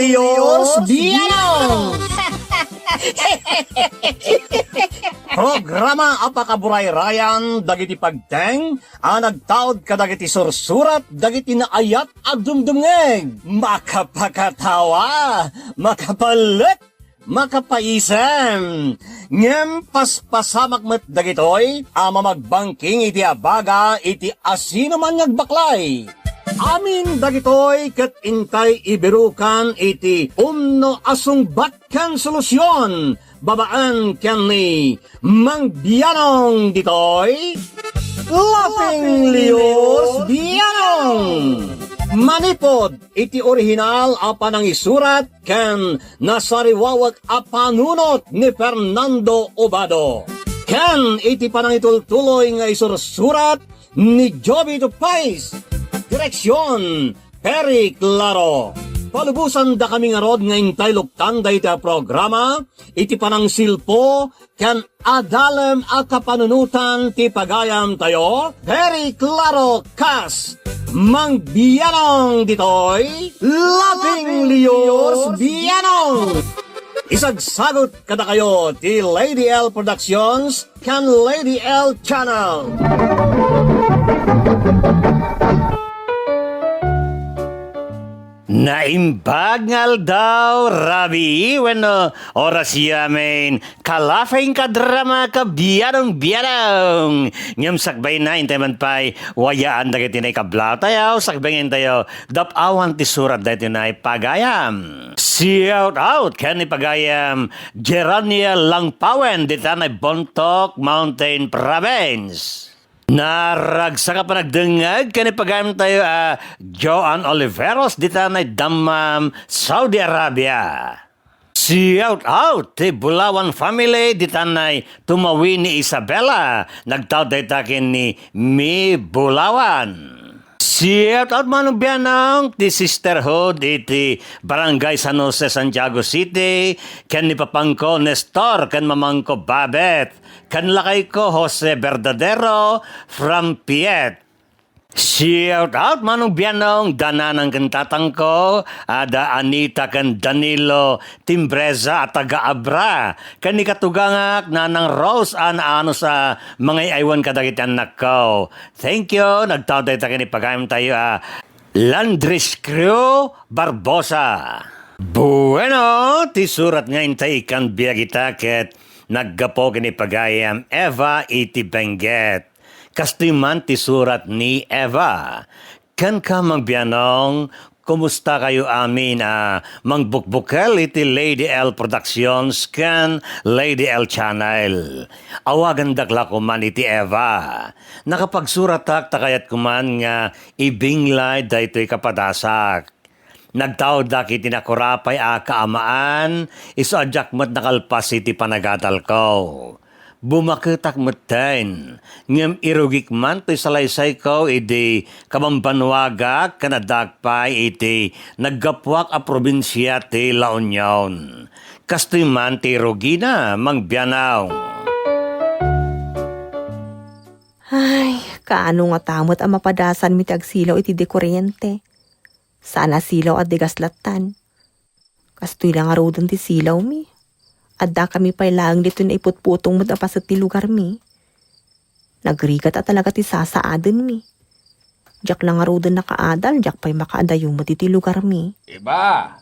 Leos Bianong! Programa apakaburay rayan dagiti pagteng nagtaod kadagiti sursurat dagiti naayat at dumdumngeg makapakatawa makapalit makapaisem ngem paspasamak met dagitoy mamagbangking iti abaga iti asino man ngagbaklay. Amin dagitoy ket intay ibirukan iti umno asungbatkan solusyon babaan ken ni Mang Bianong ditoy Laughing Leos Bianong. Manipod iti orihinal apan ang isurat ken nasariwawag apanunot ni Fernando Obado. Ken iti panangitultuloy nga isursurat ni Joby Tupais. Direksyon, Perry Claro. Palubusan da kami nga rod nga intay luktan da iti programa, iti panang silpo, kan adalem a kapanunutan ti pagayam tayo, Perry Claro Kas, Mang Bianong ditoy, Laughing Leos Bianong. Isagsagot kada kayo ti Lady L Productions, kan Lady L Channel. Naimbagnal daw, Rabi, bueno, oras yamin, kalafing kadrama ka bianong. Ngam sakbay na, intay man pa'y wayaan na kitinay kablaw tayo, sakbangin tayo, dapawan ti surat dahito na pagayam. Shout out, kan pagayam, Gerania Langpawen, dita na Bontoc Mountain Province. Naragsa ka pa nagdengag, kanipagayam tayo Joan Oliveros, dita na Dammam, Saudi Arabia. Shout out, ti Bulawan family, dita na tumawi ni Isabela, nagtawad takin ni Mi Bulawan. Shout out Manong Bianong, ti Sisterhood, iti Barangay San Jose, Santiago City, ken ni Papangko Nestor, ken Mamangko Babet, ken lakay ko Jose Verdadero from Piet. Shout out Manong Bianong, dananang ken tatang ko, ada Anita ken Danilo Timbreza at taga-abra, ken ni katugangak nanang Rose ano sa mga iwan kadagiti anak ko. Thank you, nagtawad tayo ken ipagayam tayo Landris Crew Barbosa. Bueno, ti surat nga intay ikan biyagita ket naggapo ken ipagayam Eva iti Benguet. Kastiman ti surat ni Eva. Kan ka Mang Bianong, kumusta kayo amin mangbukbukel iti Lady L Productions kan Lady L Channel. Awagan dakla ko man iti Eva. Nakapagsuratak takayat kuman nga ibinglay da ito'y kapadasak. Nagtawad da kiti nakurapay kaamaan, iso adyak mat nakalpas iti panagadal ko. Bumakitak meten, ngem irugik man to salaysay ko iti kamambanwaga kanadagpay iti naggapwak a probinsya ti La Union. Kastoy man ti Rugina, Mang Bianong. Ay, kaano nga tamot ang mapadasan mi tagsilaw iti dekoryente. Sana silaw at degaslatan. Kastoy lang arodon ti silaw mi. Adda kami pa'y lang dito na iputputong matapasat ti lugar mi. Nagrigat at talaga ti sasaadan mi. Diyak lang arodon na kaadal, diyak pa'y makaadayong mati ti lugar mi. Iba!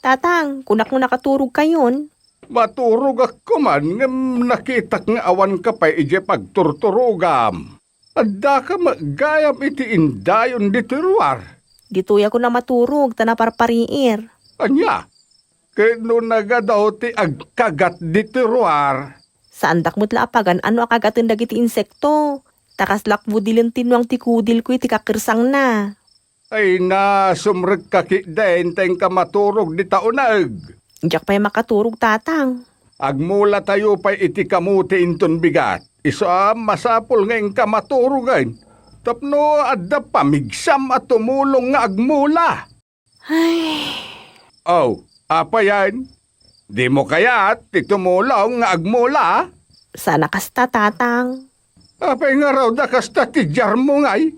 Tatang, kunak mo nakaturog kayon. Maturog ako man, ngam nakitak nga awan ka pa'y ije pagturturugam. Adda ka magayam iti indayon di tiruar. Dito'y ako na maturog, tanaparpariir. Anya? Kano nagadaw ti agkagat di tiruar. Saan dakmot laapagan, ano akagatin dagiti insekto? Takaslak mo dilin tinuang ti kudil ko iti kakirsang na. Ay na, sumrek kakikdain tayong ka maturog di taunag. Diyak pa'y makaturog tatang. Agmula tayo pa'y iti kamuti inton bigat. Isa masapol ngayong ka maturugan. Tapno adda pamigsam at tumulong nga agmula. Ay... Oh, apa yan? Di mo kaya titumulong nga agmula? Sana kasta tatang. Apay nga raw da kasta ti jar mo ngay.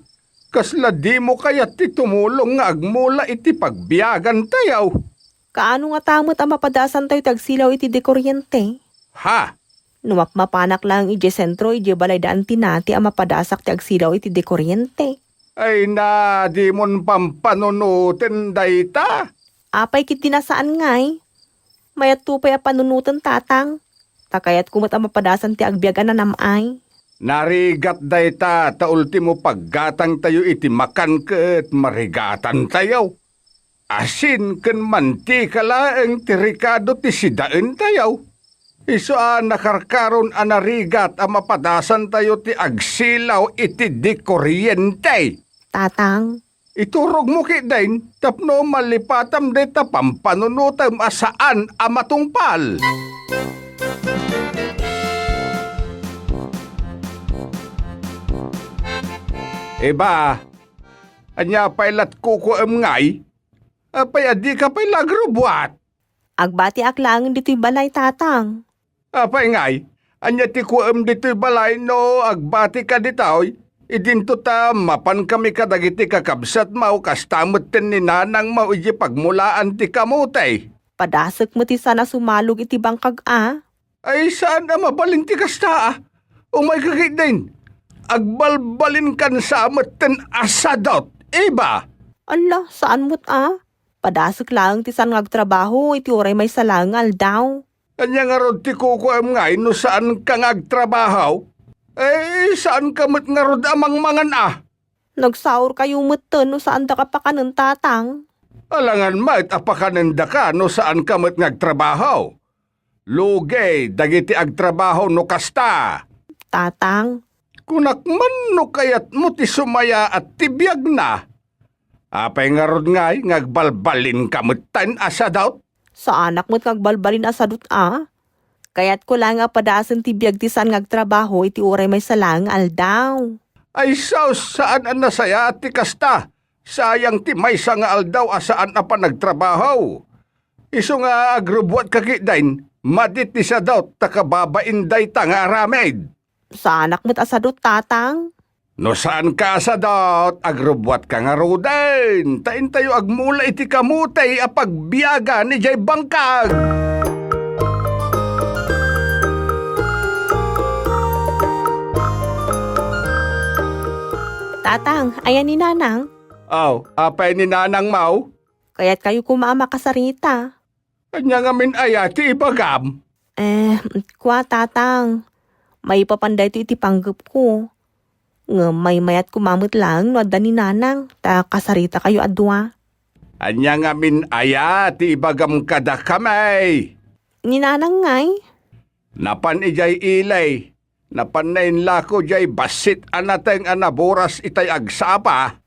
Kasla di mo kaya ti tumulong nga agmula iti pagbiyagan tayaw. Kaano nga tamot ang mapadasan tayo tagsilaw iti de kuryente? Ha? Numapmapanak lang ije sentro ije balay daan tinati ang mapadasak ti agsilaw iti de kuryente. Ay na, di mon pampanunutin dayta. Apay kit tinasaan ngay. Mayat tupay a panunutan tatang. Takayat kumot ang mapadasan ti agbiagan na namay. Narigat dayta, ta ultimo paggatang tayo iti makan ket marigatan tayo. Asin ken mantika laeng ti rikado ti sidaen tayo. Iso nakarkaron anarigat a mapadasan tayo ti agsilaw iti di kuryente. Tatang, Iturog mo kidain, tapno malipatam deta pampanunutam asaan amatungpal. Eba, anya pailat kuko ngay, apay adi ka pay lagrubwat. agbati aklang dito'y balay tatang. Apay ngay, anya ti kuem dito'y balay no agbati ka ditoy, idinto ta mapan kami kadagiti kakabsat mau kastamot ten ni nanang mau iji pagmulaan ti kamutay. Padasek mo ti sana sumalog iti bangkag Ay saan na mabalin ti kasta Umay kakit din. Agbalbalin kan sa amat ten asadot, iba? Ala, saan mo't Padasek lang ti san ngagtrabaho iti oray may salangal daw. Kanya nga rod ti kukuem ngay no saan ka ngagtrabahaw? Saan ka mat nga rod amang mangan Nagsaur kayo mutten no saan da ka pa kanon tatang. Alangan mat apakananda ka no saan ka mat ngagtrabahaw? Lugay, dagiti agtrabaho no kasta. Tatang, Kunak man no kayat mo ti sumaya at tibiyag na. Apay nga rod ngay, ngagbalbalin ka mutan asadot? sa anak mo't ngagbalbalin asadot Kayat ko lang padasan ti biag ti san ngagtrabaho iti oray may salangal daw. Ay saan ang nasaya at ti kasta? Sayang ti may nga aldaw asaan na pa nagtrabaho. Iso nga agrubwat kakidain, madit ti sa daw takababain day ta nga aramid. Sa anak mo't asadot tatang. No saan ka asadot, agrubwat ka nga roden. Tain tayo agmula iti kamutay a pagbiyaga ni Jay Bangkag. Tatang, ayan ni nanang. Apay ni nanang mau? Kaya't kayo kumaama kasarita. Kanya nga min ayati ibagam. Kwa tatang. May papanday ito iti panggap ko. Nga may mayat kumamot lang no adda ni nanang. Ta kasarita kayo adwa. Anya nga min ayati ibagam kada kamay. Ni nanang ngay. Napan ijay ilay. Napan na inlako jay basit anateng anaboras itay agsapa.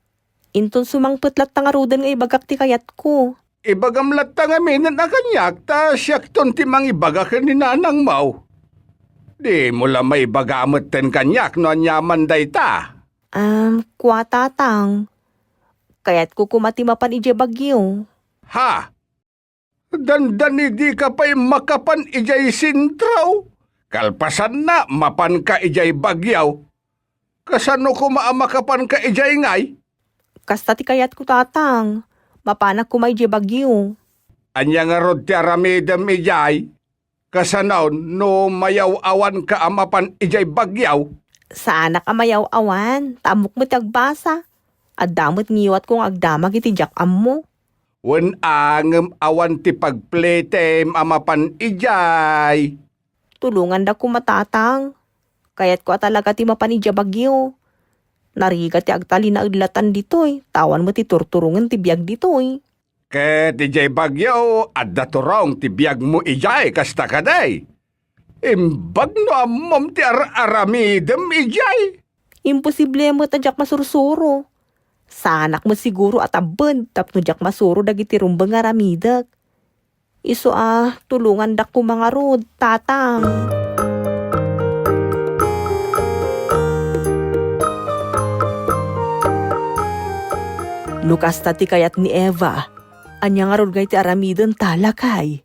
Inton sumangputlat tangarudan nga ibagak ti kayat ko. Ibagam latta nga minan na kanyak, ta siyak ton timang ibagak ni nanang mau. Di mo lang may bagamot ten kanyak no anyaman day ta. Kwa tatang. Kaya't ko kumatimapan ije bagyo. Ha? Dandan di ka pa'y makapan ijay sintraw. Kalpasan na mapan ka ijay bagyaw. Kasano ko maamakapan ka ijay ngay? Kasta ti kayat ko tatang. Mapanak ko may ije bagyo. Anya nga rod ti aramidam ijay. Kasanaw no mayaw awan ka amapan ijay bagyaw. Sa anak amayaw awan. Tamok mo tagbasa. At damot ngiwat kong agdamag iti jakam mo. Wen angem awan ti pagpletem amapan ijay. Tulungan da ko matatang. Kaya't ko talaga ti mapanidya bagyo. Narigat ti agtali na aglatan ditoy. Tawan mo ti turturungan ti biag ditoy. Ket ijay bagyo at daturong ti biag mo ijay kasta kaday. Imbag no amom ti aramidem ijay. Imposible mo tadyak masursuro. Sa anak mo siguro at abad tapno jak masuro dagiti rumbang aramidak. Iso tulungan dak ko mga rod, tatang. Lukas tati kayat ni Eva. Anya nga rod ti aramidon talakay.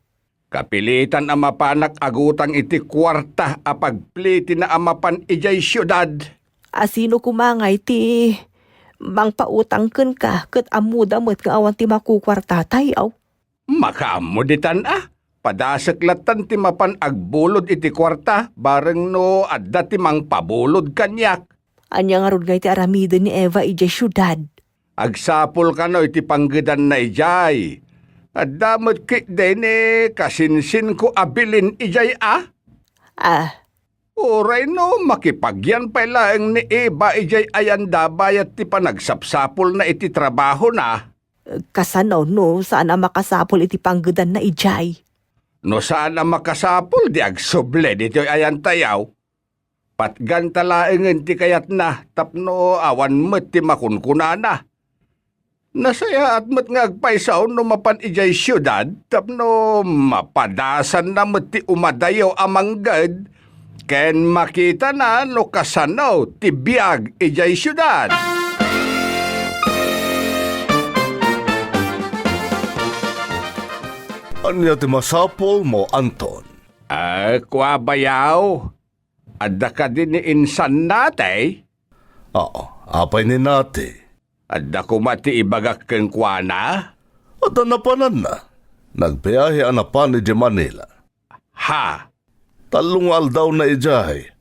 Kapilitan ang mapanak agutang iti kwarta a pagpliti na amapan ijay syudad. Asino kumangay ti bang pautang ken ka ket amuda met nga awan ti makukwarta tayaw. Makamuditan padasaklatan ti mapan agbulod iti kwarta, bareng no adda ti mang pabulod kanyak. Anya nga rod nga iti aramido ni Eva ijay syudad. Agsapol ka no iti panggedan na ijay. At damot kit din kasinsin ko abilin ijay Uray no, makipagyan pa lang ni Eva ijay ayanda bayat ti panagsapsapol na iti trabaho na. Kasanaw no, saan ang makasapol iti panggedan na ijay? No saan ang makasapol di agsuble dito ayan tayaw. Patgan talaengen ti kayat na, tapno awan met ti makunkunana. Nasaya at met nga agpaisaw no mapan ijay syudad, tapno mapadasan na met ti umadayaw amanggad, ken makita na no kasanaw ti biag ijay syudad. Anya ti masapol mo, Anton? Kwa bayaw, adda ka din ni insan natay, Oo, apay ni nati. adda ko mati ibagak keng kwa. At anapanan na. Nagbiyahe anapan ni Manila. Ha? Talungal daw na ijahe.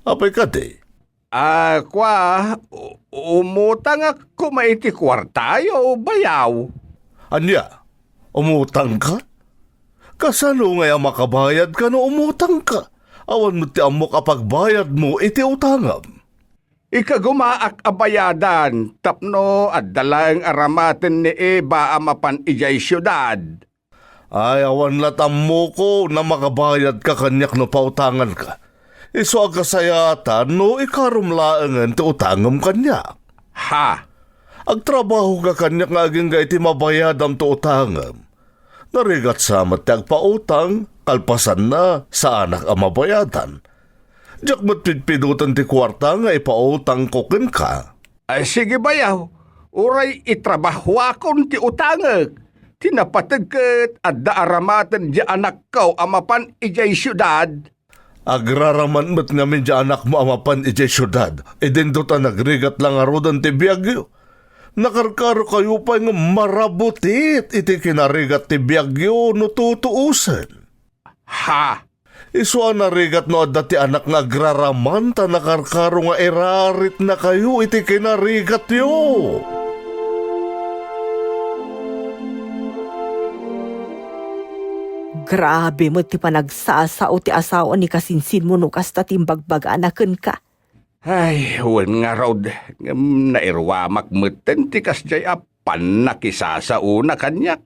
Apay ka di. Umutang ako maiti kwartayo bayaw. Anya, umutang ka? Kasano nga makabayad ka no umutang ka? Awan mo ti amok apagbayad mo iti utangam. Ikagumaak abayadan, tapno at dalang aramaten ni Eva amapan ijay syudad. Ay, awan latam mo ko na makabayad ka kanyak no pautangan ka. Iso ang kasayatan no ikarumlaangan ti utangam kanyak. Ha? Agtrabaho ka kanyak nga aging iti mabayadam ti utangam. Narigat sa matag pautang, kalpasan na sa anak ang mabayadan. Diyak matpidpidutan ti kwarta nga ipautang kukin ka. Ay sige bayaw, uray itrabaho akon ti utangag. Tinapatagkat at daaramatan di anak ko amapan ijay syudad. Agraraman mo't ngamin di anak mo amapan ijay syudad. Idinduta nagrigat lang arudan ti biyagyo. Nakarkaro kayo pa nga marabutit iti kinarigat ti biyagyo no tutuusan. Ha? Iso narigat no adda ti anak nga agraraman ta nakarkaro nga irarit na kayo iti kinarigat yo. Grabe mo ti panagsasao ti asawa ni kasinsin mo no kasta timbagbaga anaken ka. Ay, wan nga raod. Nairwamak meten ti kasjay apan nakisasa una kanyak.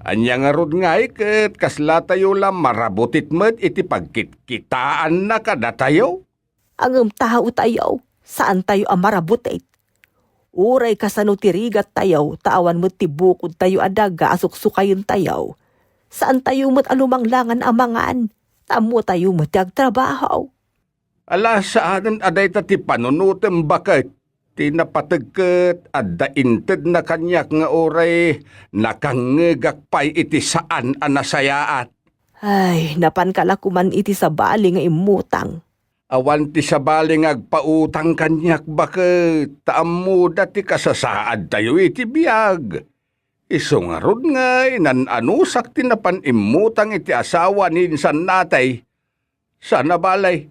Anya nga rod nga iket kasla tayo lang marabutit met iti pagkitkitaan na kada tayo. Angem tao tayo, saan tayo ang marabutit? Uray kasano tirigat tayo, tawan mo ti bukod tayo adaga asuksukayon tayo. Saan tayo mo't alumanglangan amangan? Tamo tayo mo't agtrabaho. Ala saan aday ta ti panunutem bakit? Tinapatagket adda inted na kanyak nga oray nakangegakpay iti saan anasayaat. Ay, napankalakuman iti sa bali nga imutang. Awan ti sabali nga agpautang kanyak bakit taammo dati kasasaad tayo iti biyag. Iso nga rod nga inananusak tinapan imutang iti asawa ni insan natay. Sana balay,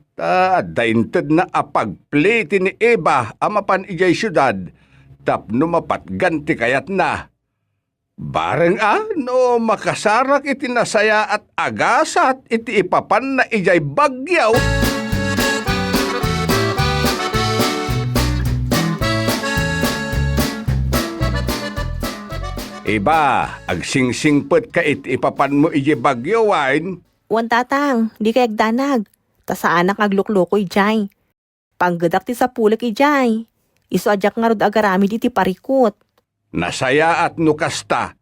dainted na apagpliti ni Eva amapan ijay syudad, tapno mapatganti kayat na. Bareng no makasarak iti nasaya at agasat iti ipapan na ijay bagyaw. Iba, agsingsingpet ka iti ipapan mo ijay bagyaw wine. Wan tatang, di kayag danag. Ta saan ang aglukloko ijay. Panggadak ti sa pulak ijay. Iso adyak nga rod agarami di ti parikot. Nasaya at nukasta.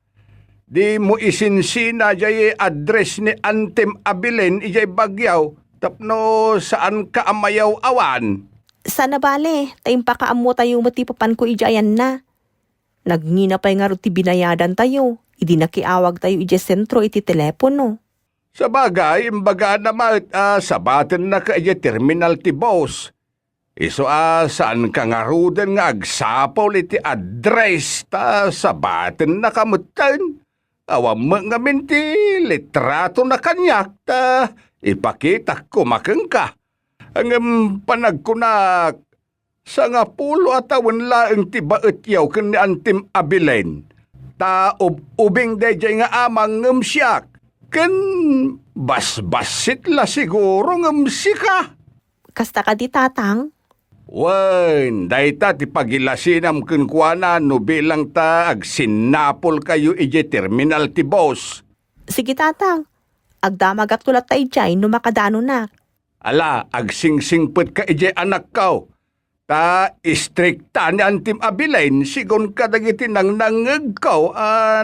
Di mo isinsina jay address ni Antem Abilin ijay bagyaw. Tapno saan ka amayaw awan. Sana bale, tayong pakaamo tayo matipapan ko ijayan na. Nagngina pa'y nga rod ti binayadan tayo. Idi nakiawag tayo ijay sentro iti telepono. Sa bagay, imbaga naman sabaten na ka ijay terminal ti boss. Iso saan ka nga ruden nga agsapol iti address ta sabaten na kamutan. Awam nga minti litrato na kanyak ta ipakita ko makengka. Ang panagkunak sa nga pulo atawon laeng tibaet yaw ken ni Antim Abilen. Ta ubing dayjay nga amang ngumsyak. Ken basbasit la siguro ngumsika. Kasta ka di tatang? Wen, dayta ti pagilasinam ken kuana no bilang ta agsinapol kayo ije terminal ti boss. Sige tatang, agdamag ak tulat tayo dyan no makadano na. Ala, agsingsingpet ka ije anak kaw. Ta istrikta ni Antim Abilain sigon ka dagiti nang nangeg kaw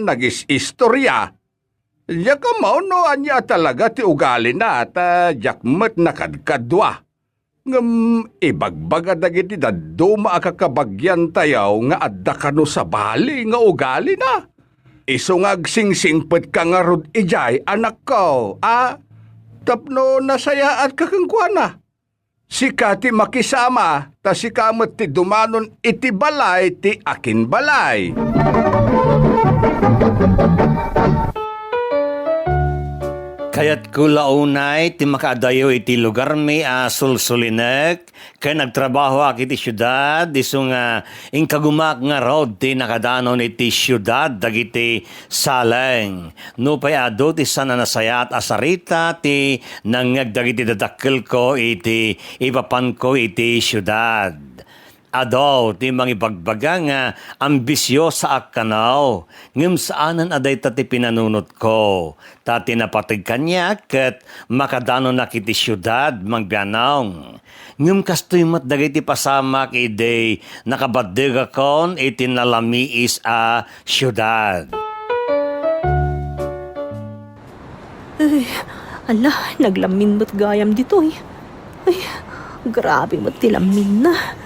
nagis-istorya. Diya ka mao no anya talaga ti ugali na ta jakmet nakadkadwa. Ngam ibagbaga dagiti daduma akakabagyan tayaw nga adda kano sa bali nga ugali na. Isungag singsingpet ka nga rod ijay anak ko, tapno nasaya at kakangkwana. Sika ti makisama, ta sikamat ti dumanon iti balay ti akin balay. Kayat ko launay, ti makaadayo iti lugar mi sulsulinek, kaya nagtrabaho ak iti syudad, iso nga ingkagumak nga road ti nakadanon iti syudad, dagiti saleng. No pay ado ti sana nasayat asarita, ti nangag dagiti dadakkel ko iti ipapan ko iti syudad. Adaw, ti mangibagbaga nga ambisyo sa akkanaw. Ngem saanan aday ta ti pinanunot ko. Ta tinapatig kanya ket makadano na kiti syudad mangbianaw. Ngem kastoy mat dagiti pasamak ide nakabadega kon iti nalamiis a syudad. Ay, ala, naglamin mo't gayam dito eh. Ay, grabe mo't tilamin na.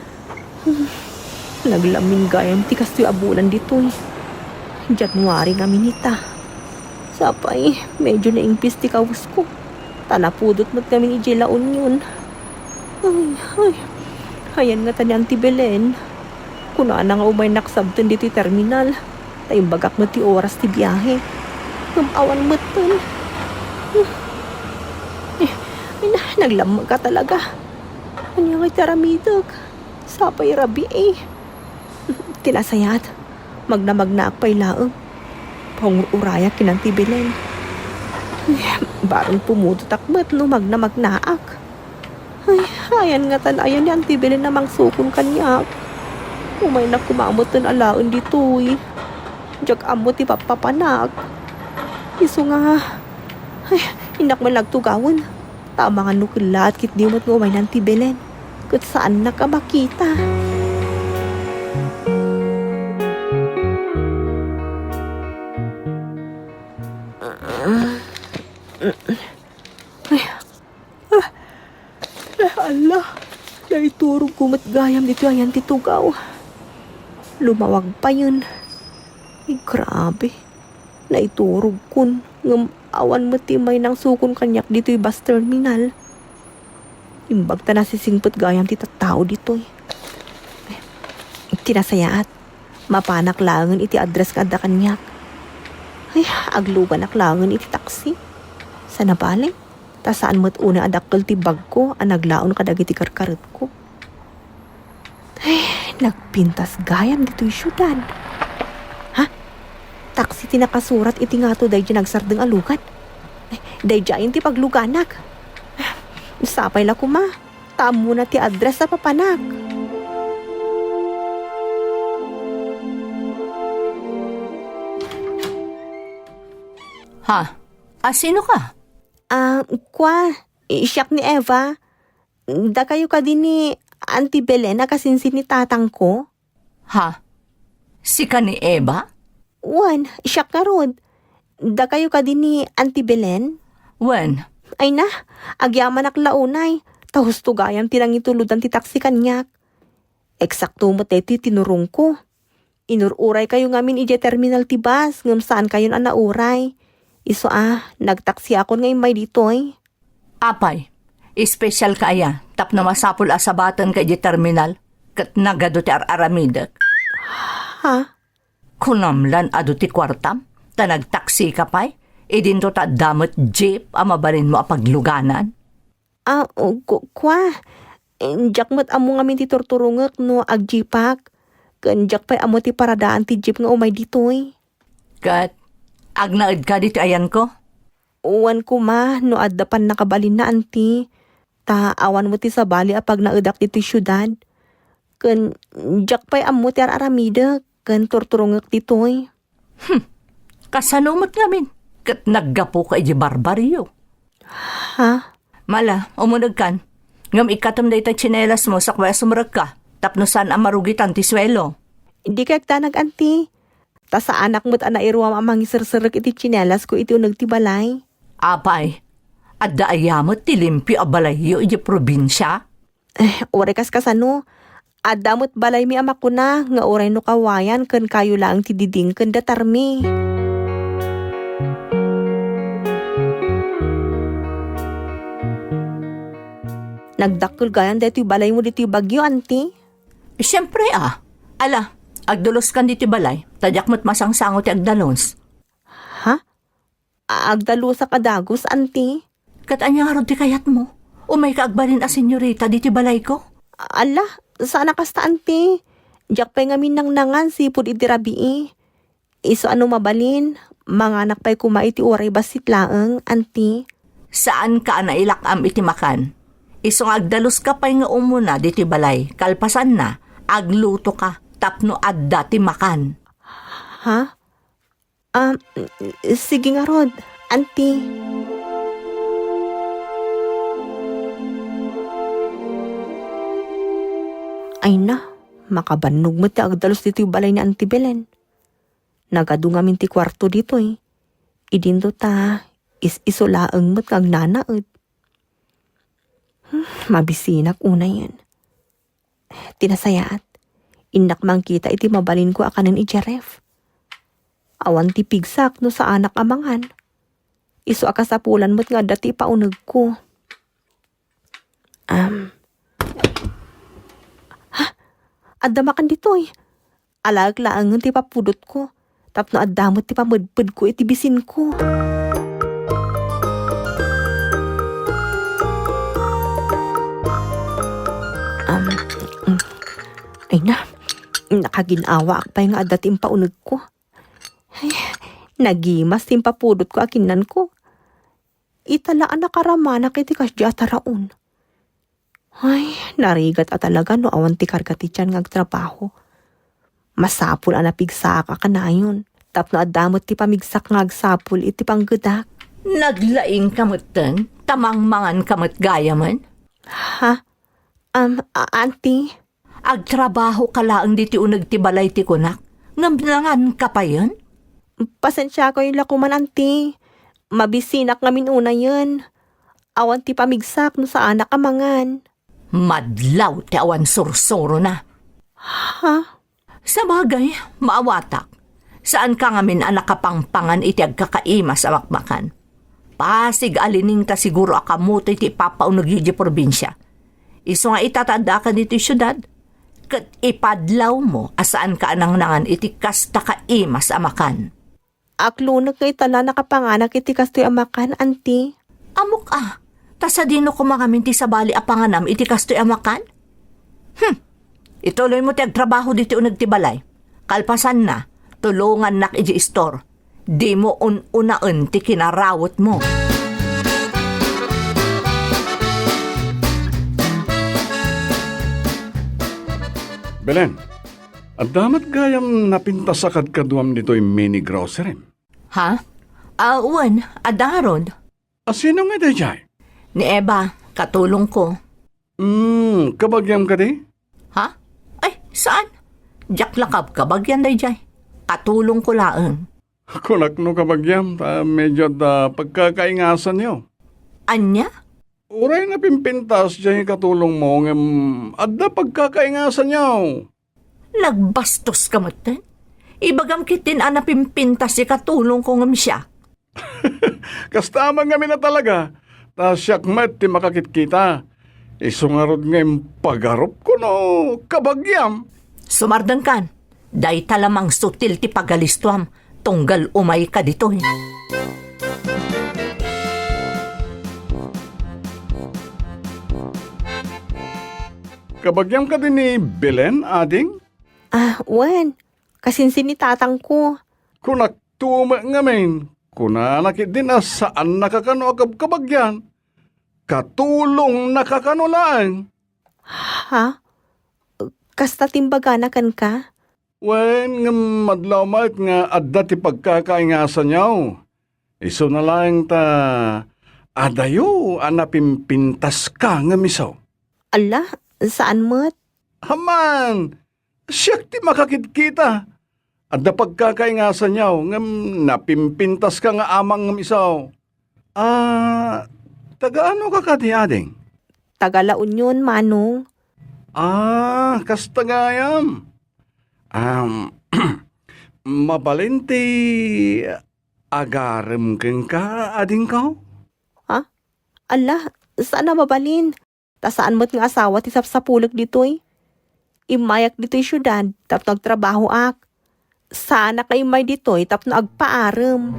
Naglamin gayam ti kastoy abulan dito eh. January nga minita. Sapay, medyo naingpis ti kawas ko. Tanapudot mo't kami ni Jela Union. Ay, hayan nga tani Auntie Belen. Kuna na nga umay naksabtan dito terminal. Tayong bagak mo ti oras ti biyahe. Ngamawan mo ton. Naglamag ka talaga. Ano nga taramidog? Sapay rabi eh. Tinasayat. Magnamagnaak pa'y laang. Panguraya kinanti Belen. Barang pumututakmat no magnamagnaak. Ay, ayan nga tanayan ni Auntie Belen namang sukon kanyak. Umay na kumamot ng alaon dito eh. Diyak amot ipapapanak. Iso nga. Ay, inak man nagtugawan. Tama nga nukilat kit di mo't nga umay ng Auntie Belen. Kat saan na ka makita? Ala, naiturog kumat gayam dito ayan titugaw. Lumawag pa yun. Ay, grabe. Naiturog kun. Ngam awan matimay ng sukon kanyak dito yung bus terminal. Imbag ta nasisingpot gayam ti tao dito eh. Tinasayaat. Mapanak langan iti address ka adda kanyak. Ay, aglugan aklangan iti taksi. Sa nabaling. Ta saan mo't una adakkel ti bag ko ang naglaon kadag iti karkarot ko. Ay, nagpintas gayam dito yung syudad. Ha? Taksi ti nakasurat iti nga to dahil nagsardeng alugan. Ay, dahil dyan ti pagluganak. Sapay la kuma. Tamo na ti address sa papanak. Ha? Sino ka? Siyak ni Eva. Da kayo ka din ni Auntie Belen na kasinsin ni tatang ko. Ha? Si ka ni Eva? Siyak ka rod. Da kayo ka din ni Auntie Belen. Wen? Ay na, agyaman ak launay. Tahus to gayam tinangituludan ti taksi kanyak. Eksakto mo teti tinurong ko. Inururay kayo ngamin ije terminal ti bus. Ngam saan kayo na nauray. Iso nagtaksi ako ngayon may dito eh. Apay, espesyal ka aya. Tap na masapul asabatan ka ije terminal. Kat nagado ti aramidak. Ha? Kunamlan ado ti kwartam. Ta nagtaksi ka pa'y? Idin to ta damot jeep ang mabalin mo a pagluganan. Kwa. Jak mo't amo nga min ti torturungek no agjipak. Kanjak pa'y amo ti paradaan ti jeep nga umay ditoy. Kat, agnaid ka dito ayan ko? Uwan ko ma, no addapan nakabalin na anti. Ta awan mo ti sabali apag naudak dito syudad. Kan jak pa'y amo ti araramida. Kan torturungek ditoy. Kasanumot ngamin. Kat naggapo ka iji barbaryo. Ha? Mala, umunag kan. Ngam ikatom da ita tsinelas mo sa kwaya sumurag ka. Tapno saan ang marugitan ti swelo. Hindi kaya tanag anti. Ta sa anak mo't anairuam ang mangisirsirik iti tsinelas ko iti unag ti balay. Apay, at daayamot ti limpi a balayo iji probinsya. Orekas kasano. Adamot balay mi amak ko na nga oray no kawayan kan kayo lang ti diding kan datarmi. Nagdakkel gayan dito balay mo dito bagyo, anti. Siyempre Ala, agdulos kan dito balay. Tadyak mo't masangsango ti agdalons. Ha? Agdalo sa kadagos, anti. Kat anyarod ti kayat mo. Umay ka agbalin a senyorita dito balay ko. Ala, saan nakasta, anti? Diyak pa'y ngamin nang nangan sipod iti rabii. Iso ano mabalin? Mga anak pa'y kumait ti oray basit laeng, anti. Saan ka nailakam iti makan? Isong agdalos ka pa'y nga umuna diti balay. Kalpasan na, agluto ka. Tapno adda ti makan. Ha? Sige nga rod, anti. Ay na, makabanog mo ti agdalos dito yung balay ni Auntie Belen. Nagadungamin ti kwarto dito eh. Idindo ta, isolaang mo't kag nanaod. Mabisinak una yan. Tinasayaat. Inak mang kita iti mabalin ko akanan i Jeref. Awan ti pigsak no sa anak amangan. Iso akasapulan mo't nga dati paunag ko. Adamakan dito eh. Alag-laangan ti papudot ko. Tapno addamot ti pamudpud ko iti bisin ko. Ay na, nakaginawa ak pa yung adating paunag ko. Ay, nagimas tim papudot ko akinan ko. Italaan nakaramanak iti kasya taraon. Ay, narigat at talaga no awan ti karga ti tiyan ngagtrabaho. Masapul anapigsak ka na yun. Tapno adamot ti pamigsak ngagsapul iti panggedak. Naglaing kamutan, tamang mangan kamut gaya man. Ha? Auntie? Agtrabaho ka laang diti unag ti balay ti kunak. Ngamlangan ka pa yun? Pasensya ko yung lakuman, auntie. Mabisinak ngamin una yun. Awan ti pamigsak no sa anak amangan. Madlaw ti awan sursuro na. Ha? Sa bagay, maawatak. Saan ka ngamin anak kapangpangan iti agkakaima sa makmakan? Pasig alining ta siguro akamuto iti papaunag yu di probinsya. Iso nga itatanda ka dito syudad. Kat ipadlaw mo asaan ka anang-nangan iti kasta kaima sa amakan. Aklunag kay tala nakapanganak iti kastoy amakan, auntie. Amok tasa dino kumakaminti sa bali apanganam iti kastoy amakan? Ituloy mo ti agtrabaho dito unag ti balay. Kalpasan na, tulungan nak iti store. Di mo unaan ti kinarawot mo. Belen, ang damat gayam napintasakad kaduam dito'y mini grocery. Ha? Awan, adarod. Sino nga dayay? Ni Eva, katulong ko. Kabagyam ka di? Ha? Ay, saan? Jaklakab kabagyan day jay. Katulong ko laang. Kunak no kabagyam, medyo pagkakaingasan niyo. Anya? Uray na pimpintas dyan yung katulong mo, adda pagkakaingasan niyo. Nagbastos ka matan? Ibagam kitin anapimpintas si katulong ko ngam siya. Kastamang kami na talaga. Ta siyakmat ti makakitkita. Isungarod ngayong pagarop ko no, kabagyam. Sumardang kan. Day talamang sutil ti pagalistuam. tunggal umay ka ditoy. Kabagyam ka din ni Belen, ading? Wen. Kasinsin ni tatang ko. Kunak tuma ngamin. Kuna nakit din saan nakakano agab kabagyan. Katulong nakakano lang. Ha? Kasta timbaga na kan ka? Wen nga madlawmat nga adda ti pagkakaingasan niyaw. Iso na lang ta adayo anapimpintas ka nga misaw. Ala, saan mo't? Haman, siyak ti makakit-kita. Adda pagkakaingasan niyaw nga napimpintas ka nga amang nga misaw. Tagaano ka kati ading? Tagalaon yun, Manong. Kasta ngayam. Mabalinti agarem keng ka ading ka? Ha? Ala, saan na mabalin? Ta saan mo't nga asawa ti sapsapulog ditoy? Imayak ditoy syudad, tap nagtrabaho ak. Sana kay may ditoy, tap na agpaarem.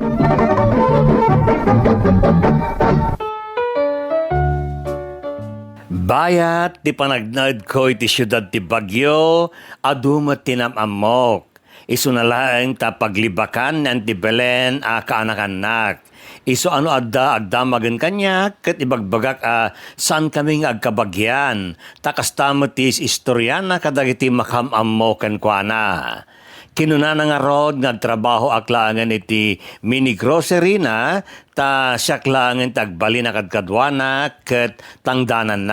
Bayat ti panagnad ko iti syudad ti Bagyo, adumat tinamamok. Isu na laeng ta paglibakan ng ti Belen a kaanak-anak. Isu ano agdamagan kanya, kat ibagbagak saan kaming agkabagyan. Takastamot ti istoryana kadagiti makamammokan kwa na. Kinuna na nga rod nagtrabaho aklangan iti mini grocery na ta siyaklangan tagbali na kadkadwana ket tangdanan.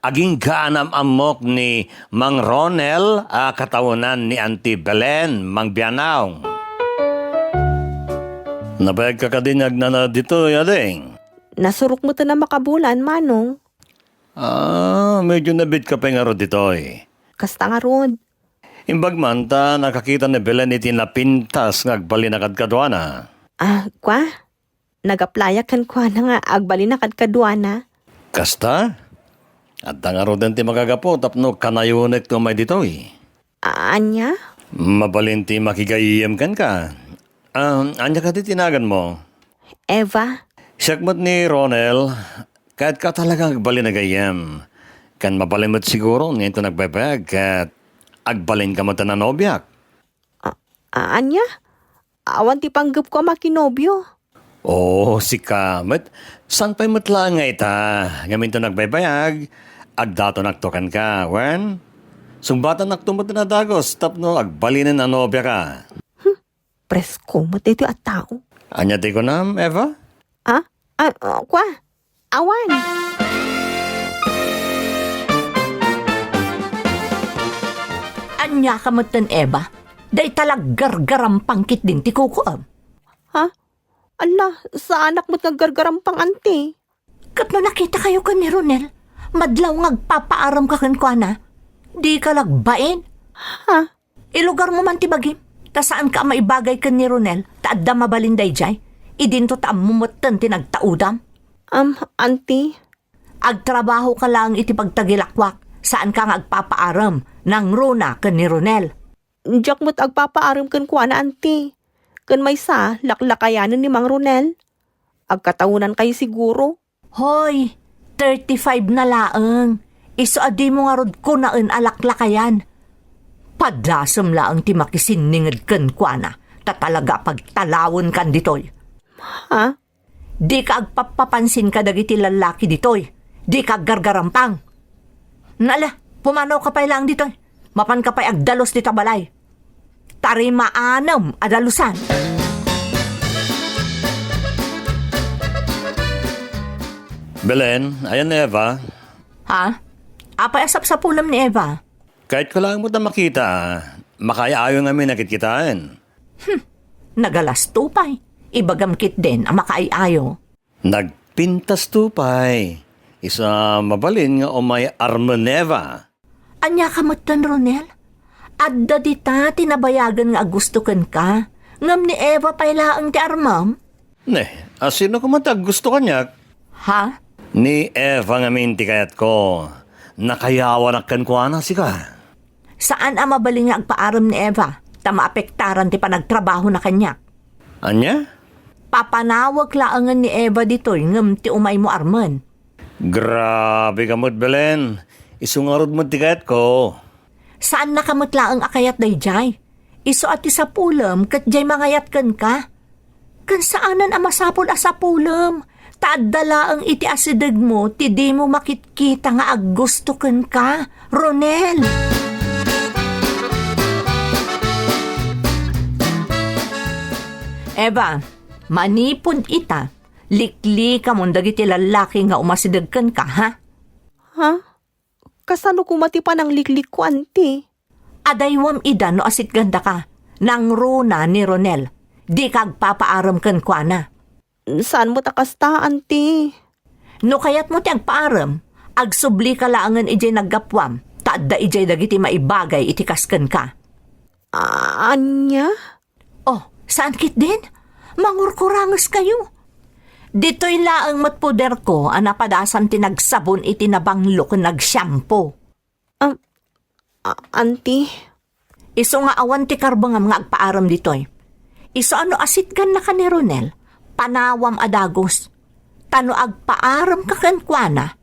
Aging gaanam amok ni Mang Ronel katawanan ni Auntie Belen, Mang Bianaw. Nabayag ka din nagnana dito, yading. Nasurok mo to na makabulan, Manong. Medyo nabit ka pa nga rod dito eh. Kasta nga rod. Imbagman ta nakakita ni Belen iti napintas ng agbali na kadkadwana. Kwa? Nagaplaya kan kwa na nga agbali na kadkadwana. Kasta? At nga roden ti magagapo tapno kanayunek to may dito eh. Anya? Mabalinti makigayiyam kan ka. Anya ka ti tinagan mo? Eva? Siyakmat ni Ronel, kahit ka talagang agbali na gayam. Kan mabalimot siguro ngayon to nagbebeg at agbalin ka mo ta na nobyak. Anya? Awan ti panggap ko makinobyo. Si Kamet. San pa'y matla nga ita? Ngamin to nagbaybayag. Agdato naktokan ka, wen? Sumbatan naktumot na dagos, tapno agbalinin na nobya ka. Presko, matito at tao. Anya di ko na, Eva? Kwa? Awan. Anya ka matan, Eva. Day talag gargaram pangkit din ti kukuam. Ha? Ala, sa anak mo't naggargarampang ante. Kat no nakita kayo ka ni Ronel, madlaw ngagpapaaram ka kan kwa na. Di ka lagbain. Ha? Ilugar mo man ti bagim. Ta saan ka maibagay ka ni Ronel, ta adda mabalinday jay. Idinto ta amumutan ti nagtaudam. Ante? Agtrabaho ka lang iti pagtagilakwak. Saan ka nga agpapaaram nang runa ka ni Ronel. Diyak mo't agpapaaram kan kwa na ante. Kan may sa, laklakayanan ni Mang Ronel. Agkataunan kayo siguro. Hoy, 35 na laang. Iso adi mo nga rod ko naen alaklakayan. Padasam laang ti makisiningad kan kwa na. Ta talaga pagtalawon kan ditoy. Ha? Di ka agpapapansin ka dagiti lalaki ditoy. Di ka gargarampang. Nala, pumanaw ka pa lang ditoy. Mapan ka pa'y agdalos di tabalay. Tari maanam adalusan. Belen, ayan na Eva. Ha? Apay asap sa pulam ni Eva. Kahit ko lang mo na makita, makaya ayaw nga may nakitkitaan. Nagalas tupay. Ibagamkit din ang makaiayo. Nagpintas tupay. Isa mabalin nga o may armaneva. Anya ka matan, Ronel? Adda dita, tinabayagan nga gusto kan ka. Ngam ni Eva paylaang ti armam? Sino kumatag gusto kanya? Ha? Ni Eva nga minti kayat ko. Nakayawan akan ko ana si ka. Saan ang mabaling nga agpaaram ni Eva? ta maapektaran ti panagtrabaho na kanya. Anya? Papanawag laangan ni Eva ditoy ngem ti umay mo arman. Grabe ka mo't, Belen. Isungarod mo tikat ko. Saan nakamutlaang akayat dayjay? Iso at sa pulam kat jay mangayat kan ka? Kan saanan ang masapol sa pulam? Taadala ang iti asidag mo, ti di mo makitkita nga aggusto kan ka, Ronel. Eva, manipon ita. Likli ka mong dagiti lalaki nga umasidag kan ka, ha? Ha? Kasano kumati pa ng liklik ko, auntie? Adaywam ida no asit ganda ka. Nang runa ni Ronel. Di kag papaaram kan kwa na. Saan mo takasta, auntie? No kayat mo ti agpaaram, agsubli ka laangan ijay naggapwam, taadda ijay dagiti maibagay iti kasken ka. Anya? Oh, saan kit din? Mangurkurangos kayo. Dito'y laang matpuder ko, anapadasan ti nagsabon iti nabanglo ken nagshampoo. Auntie? Iso nga awan ti karbangam nga agpaaram ditoy. Iso ano asit gan na ka ni Ronel, panawam adagos. Tano agpaaram ka kankwana,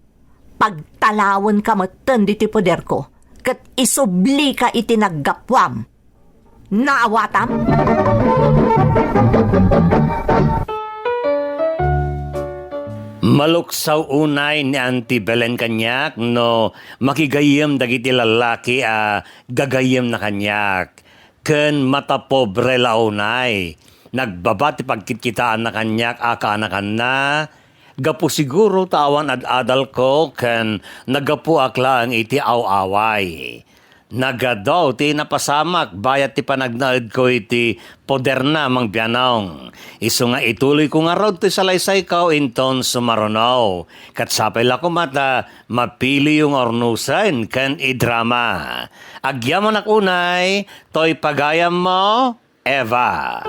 pagtalawon ka matan diti poder ko, kat isubli ka iti naggapwam. Naawatam? Maluksaw unay ni Auntie Belen kanyak no makigayem dagiti lalaki gagayem na kanyak. Ken mata pobre launay. Nagbabati pagkitkitaan na kanyak anakan na. Gapu siguro tawan adal ko ken nagapu akla ang iti awaway. Nagadaw ti napasamak bayat ti panagnaed ko iti poder na mang biyanong. Isu nga ituloy ko nga raw ti salaysay kao inton sumarunaw. Katsapay lako mata mapili yung ornusan kan idrama. Agyaman akunay, to'y pagayam mo, Eva.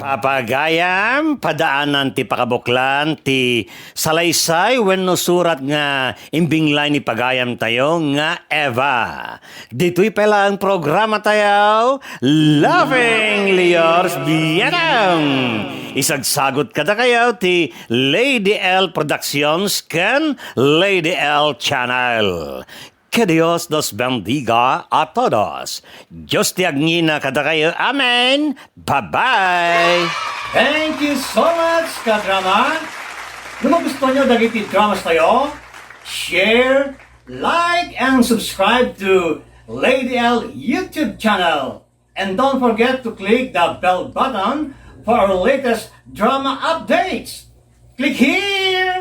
Papagayam, padaanan ti pakabuklan, ti salaysay wenno surat nga imbinglay ni pagayam tayo nga Eva. Dito'y pala ang programa tayo, Laughing Liors Biyanang. Isagsagot kada kayo ti Lady L Productions ken Lady L Channel. Que Dios nos bendiga a todos. Diyos ti agnina kada kayo. Amen. Bye-bye. Thank you so much, kadrama. Kung magustuhan nyo dagiti dramas tayo, share, like, and subscribe to Lady L YouTube channel. And don't forget to click the bell button for our latest drama updates. Click here!